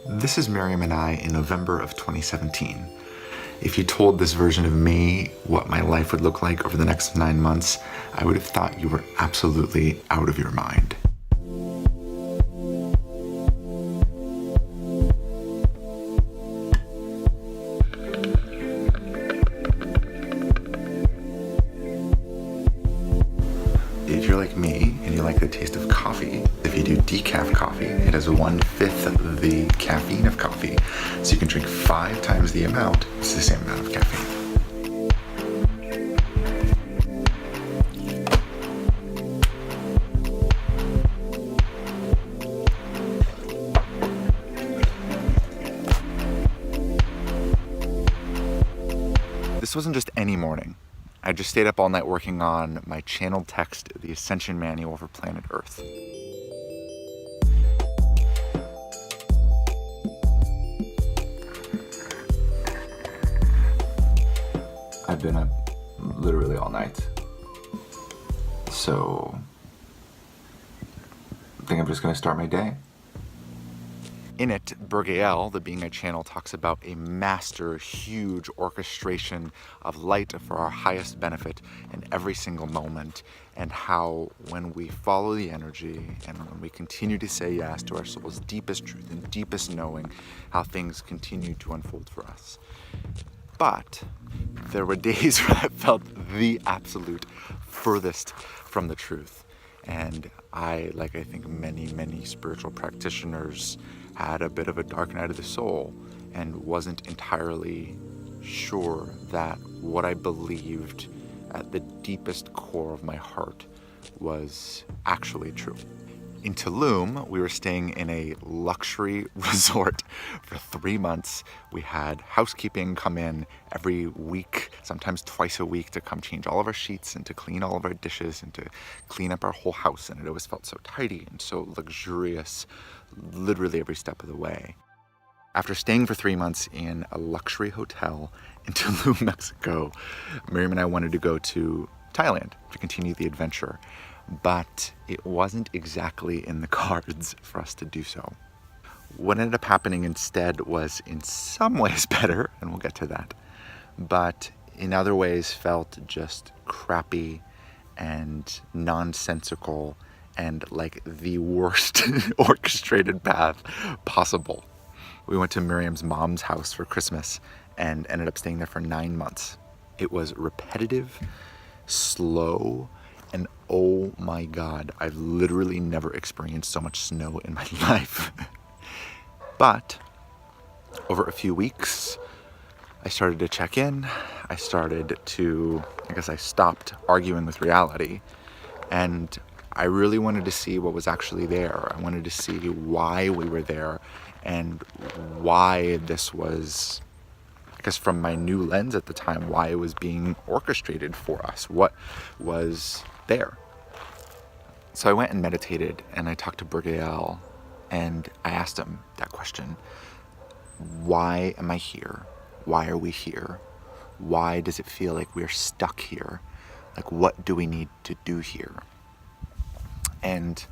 This is Miriam and I in November of 2017. If you told this version of me what my life would look like over the next 9 months, I would have thought you were absolutely out of your mind. If you're like me and you like the taste of coffee, if you do decaf coffee, it has 1/5 of the caffeine of coffee. So you can drink 5 times the amount. It's the same amount of caffeine. This wasn't just any morning. I just stayed up all night working on my channeled text, The Ascension Manual for Planet Earth. I've been up literally all night. So I think I'm just gonna start my day. In it, Burgael, the Being I Channel, talks about a master, huge orchestration of light for our highest benefit in every single moment, and how when we follow the energy and when we continue to say yes to our soul's deepest truth and deepest knowing, how things continue to unfold for us. But there were days where I felt the absolute furthest from the truth. And I, like I think many spiritual practitioners, had a bit of a dark night of the soul and wasn't entirely sure that what I believed at the deepest core of my heart was actually true. In Tulum, we were staying in a luxury resort for 3 months. We had housekeeping come in every week, sometimes twice a week, to come change all of our sheets and to clean all of our dishes and to clean up our whole house. And it always felt so tidy and so luxurious, literally every step of the way. After staying for 3 months in a luxury hotel in Tulum, Mexico, Miriam and I wanted to go to Thailand to continue the adventure. But it wasn't exactly in the cards for us to do so. What ended up happening instead was in some ways better, and we'll get to that, but in other ways felt just crappy and nonsensical and like the worst orchestrated path possible. We went to Miriam's mom's house for Christmas and ended up staying there for 9 months. It was repetitive, slow, and oh my God, I've literally never experienced so much snow in my life. But over a few weeks, I started to check in. I stopped arguing with reality. And I really wanted to see what was actually there. I wanted to see why we were there and why this was, I guess from my new lens at the time, why it was being orchestrated for us. What was there? So I went and meditated and I talked to Burgael and I asked him that question. Why am I here? Why are we here? Why does it feel like we're stuck here? Like, what do we need to do here? And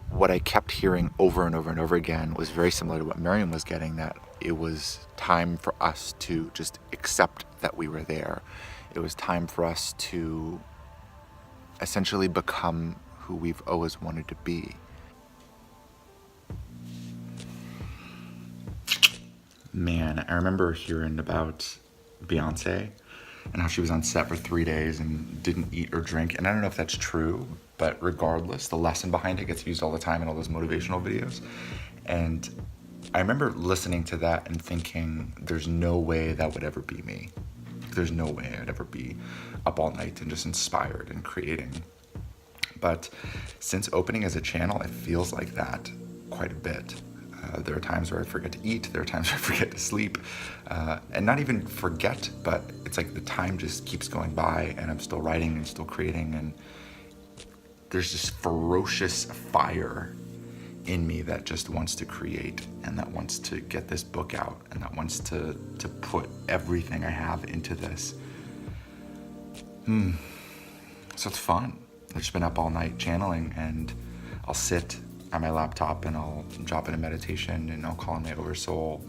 what I kept hearing over and over and over again was very similar to what Miriam was getting, that it was time for us to just accept that we were there. It was time for us to essentially become who we've always wanted to be. Man, I remember hearing about Beyonce and how she was on set for 3 days and didn't eat or drink. And I don't know if that's true, but regardless, the lesson behind it gets used all the time in all those motivational videos. And I remember listening to that and thinking, there's no way that would ever be me. There's no way I'd ever be up all night and just inspired and creating. But since opening as a channel, it feels like that quite a bit. There are times where I forget to eat, there are times where I forget to sleep, and not even forget, but it's like the time just keeps going by and I'm still writing and still creating, and there's this ferocious fire in me that just wants to create and that wants to get this book out and that wants to put everything I have into this. So it's fun. I've just been up all night channeling, and I'll sit on my laptop and I'll drop in a meditation and I'll call in my oversoul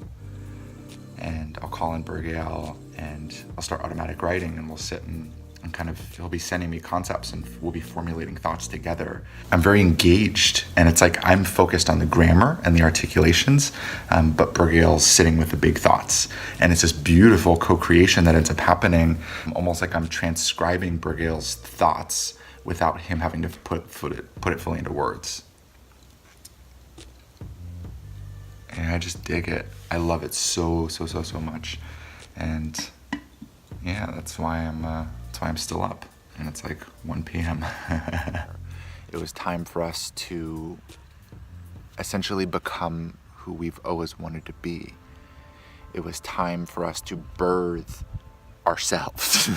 and I'll call in Burgael and I'll start automatic writing and we'll sit and kind of, he'll be sending me concepts and we'll be formulating thoughts together. I'm very engaged and it's like I'm focused on the grammar and the articulations, but Burgael's sitting with the big thoughts. And it's this beautiful co-creation that ends up happening, almost like I'm transcribing Burgael's thoughts without him having to put it fully into words. And I just dig it. I love it so much. And yeah, that's why I'm still up. And it's like 1 p.m. It was time for us to essentially become who we've always wanted to be. It was time for us to birth ourselves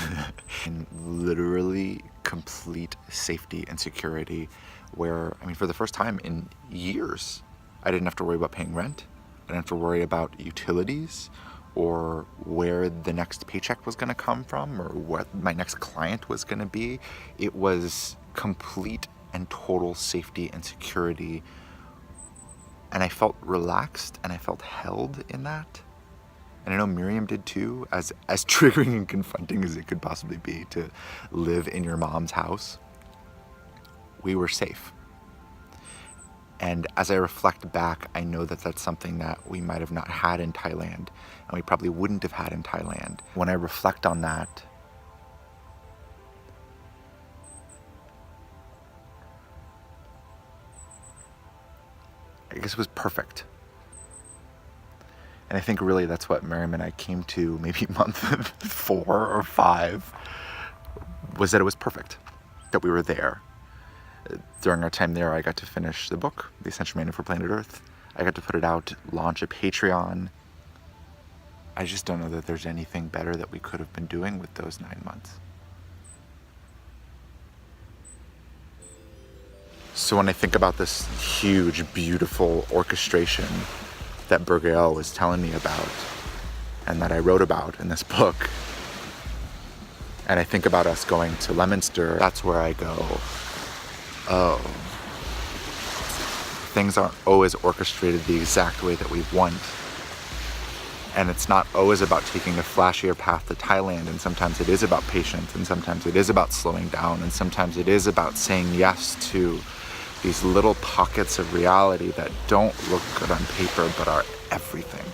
in literally complete safety and security, where, I mean, for the first time in years, I didn't have to worry about paying rent. I didn't have to worry about utilities or where the next paycheck was going to come from or what my next client was going to be. It was complete and total safety and security. And I felt relaxed and I felt held in that. And I know Miriam did too, as triggering and confronting as it could possibly be to live in your mom's house. We were safe. And as I reflect back, I know that that's something that we might have not had in Thailand, and we probably wouldn't have had in Thailand. When I reflect on that, I guess it was perfect. And I think really that's what Miriam and I came to maybe month 4 or 5, was that it was perfect, that we were there. During our time there, I got to finish the book, The Essential Manual for Planet Earth. I got to put it out, launch a Patreon. I just don't know that there's anything better that we could have been doing with those 9 months. So when I think about this huge, beautiful orchestration that Burgael was telling me about and that I wrote about in this book, and I think about us going to Leominster, that's where I go, oh, things aren't always orchestrated the exact way that we want. And it's not always about taking a flashier path to Thailand, and sometimes it is about patience, and sometimes it is about slowing down, and sometimes it is about saying yes to these little pockets of reality that don't look good on paper but are everything.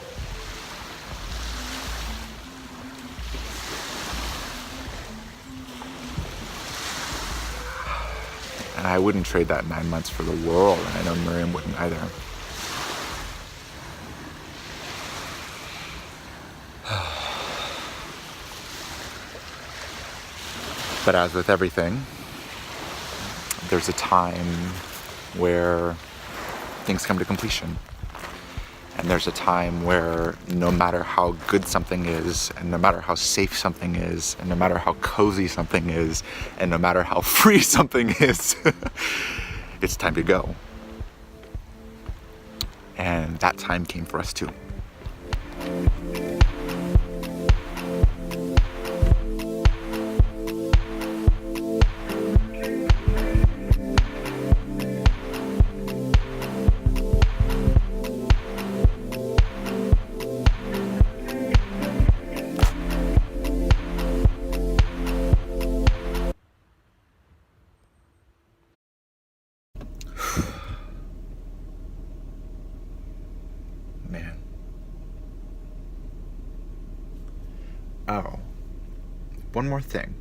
And I wouldn't trade that 9 months for the world, and I know Miriam wouldn't either. But as with everything, there's a time where things come to completion. And there's a time where no matter how good something is, and no matter how safe something is, and no matter how cozy something is, and no matter how free something is, it's time to go. And that time came for us too. Man. Oh, one more thing.